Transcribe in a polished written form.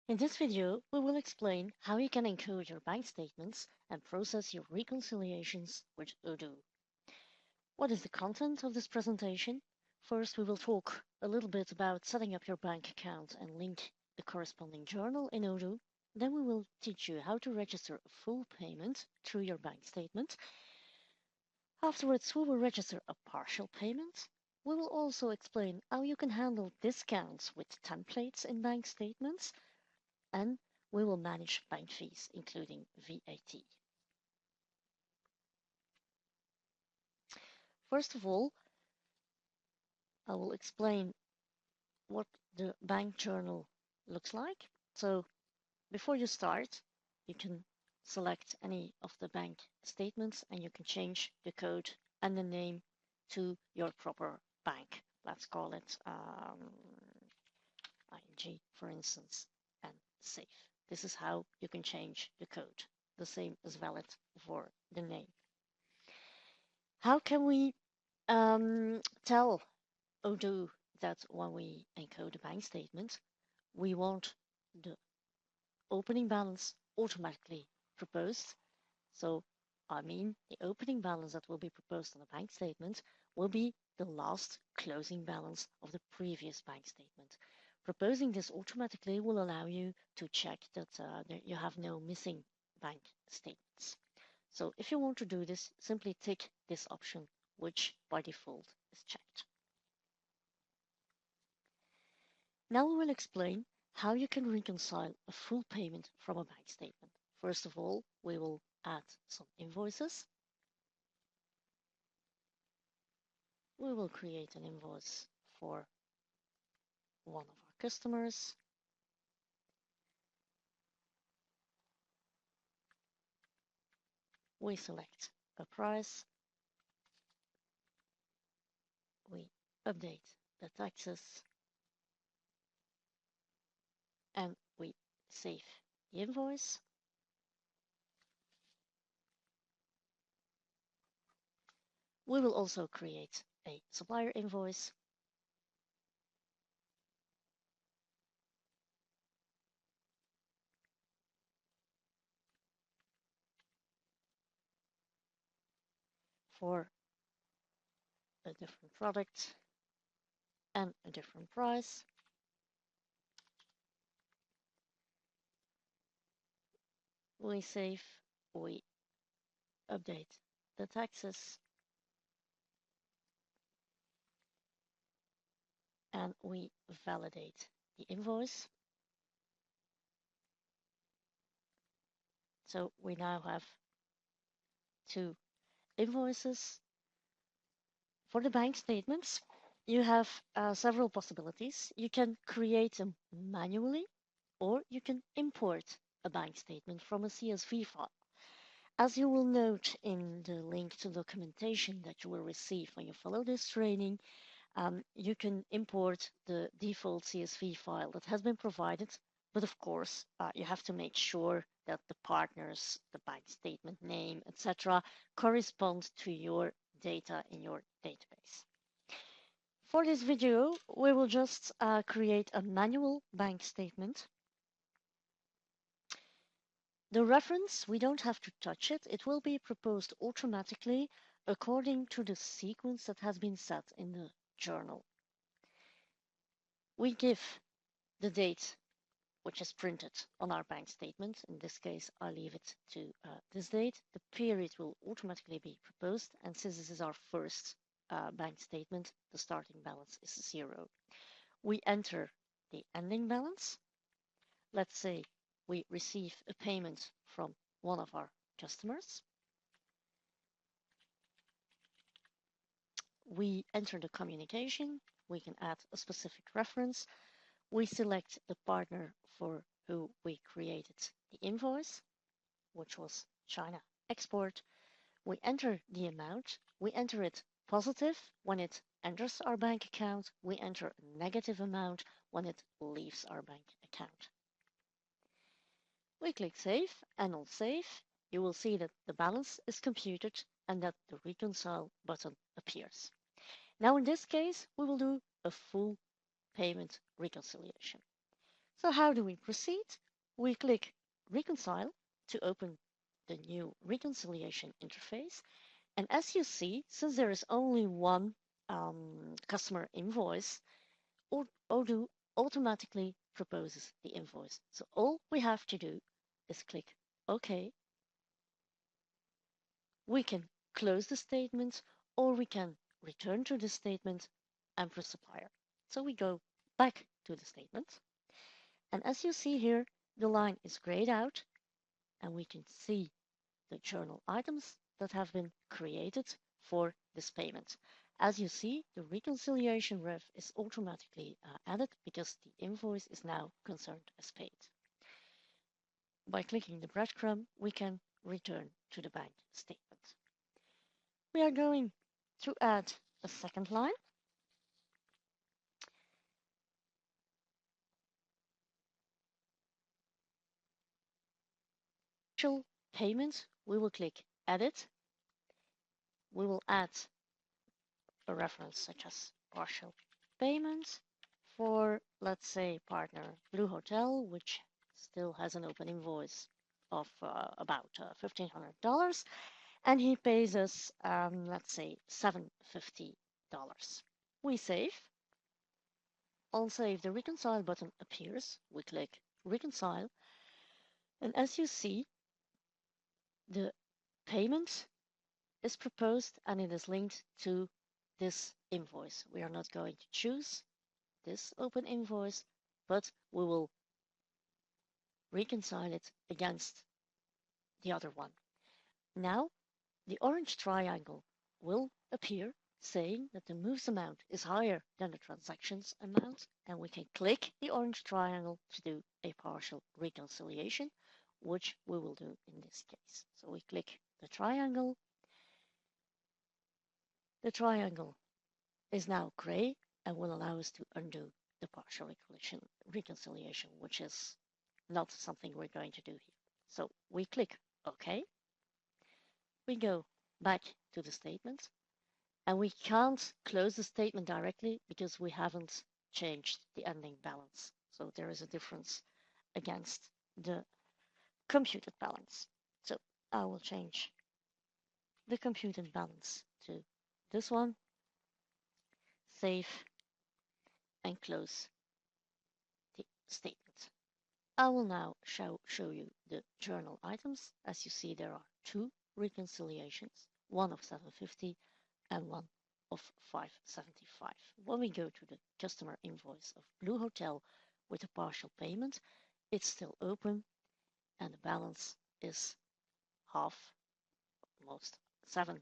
In this video, we will explain how you can encode your bank statements and process your reconciliations with Odoo. What is the content of this presentation? First, we will talk a little bit about setting up your bank account and link the corresponding journal in Odoo. Then we will teach you how to register a full payment through your bank statement. Afterwards, we will register a partial payment. We will also explain how you can handle discounts with templates in bank statements, and we will manage bank fees, including VAT. First of all, I will explain what the bank journal looks like. So before you start, you can select any of the bank statements and you can change the code and the name to your proper bank. Let's call it ING, for instance, and save. This is how you can change the code. The same is valid for the name. How can we tell Odoo that when we encode a bank statement, we want the opening balance automatically proposed? So, I mean, the opening balance that will be proposed on a bank statement will be the last closing balance of the previous bank statement. Proposing this automatically will allow you to check that you have no missing bank statements. So if you want to do this, simply tick this option, which by default is checked. Now we will explain how you can reconcile a full payment from a bank statement. First of all, we will add some invoices. We will create an invoice for one of our customers. We select a price. We update the taxes. And we save the invoice. We will also create a supplier invoice. For a different product and a different price. We save, we update the taxes, and we validate the invoice. So we now have two invoices. For the bank statements, you have several possibilities. You can create them manually, or you can import a bank statement from a CSV file. As you will note in the link to documentation that you will receive when you follow this training, you can import the default CSV file that has been provided, but of course, you have to make sure that the partners, the bank statement name, etc., correspond to your data in your database. For this video, we will just create a manual bank statement. The reference, we don't have to touch it. It will be proposed automatically according to the sequence that has been set in the journal. We give the date which is printed on our bank statement. In this case, I leave it to this date. The period will automatically be proposed, and since this is our first bank statement, the starting balance is 0. We enter the ending balance. Let's say we receive a payment from one of our customers. We enter the communication. We can add a specific reference. We select the partner for who we created the invoice, which was China Export. We enter the amount. We enter it positive when it enters our bank account. We enter a negative amount when it leaves our bank account. We click Save, and on Save, you will see that the balance is computed and that the Reconcile button appears. Now in this case, we will do a full payment reconciliation. So how do we proceed? We click Reconcile to open the new reconciliation interface. And as you see, since there is only one customer invoice, Odoo automatically proposes the invoice. So all we have to do is click OK. We can close the statement, or we can return to the statement and press supplier. So we go back to the statement. And as you see here, the line is grayed out, and we can see the journal items that have been created for this payment. As you see, the reconciliation ref is automatically added because the invoice is now concerned as paid. By clicking the breadcrumb, we can return to the bank statement. We are going to add a second line. Partial payment, we will click Edit. We will add a reference such as partial payment for, let's say, partner Blue Hotel, which still has an open invoice of about $1,500, and he pays us, let's say, $750. We save. On save, the reconcile button appears. We click reconcile, and as you see, the payment is proposed and it is linked to this invoice. We are not going to choose this open invoice, but we will reconcile it against the other one. Now, the orange triangle will appear saying that the moves amount is higher than the transactions amount, and we can click the orange triangle to do a partial reconciliation, which we will do in this case. So we click the triangle. The triangle is now gray and will allow us to undo the partial reconciliation, which is not something we're going to do here. So we click OK. We go back to the statement, and we can't close the statement directly because we haven't changed the ending balance. So there is a difference against the computed balance. So I will change the computed balance to this one, save, and close the statement. I will now show you the journal items. As you see, there are two reconciliations, one of 750 and one of 575. When we go to the customer invoice of Blue Hotel with a partial payment, it's still open and the balance is half, almost $745.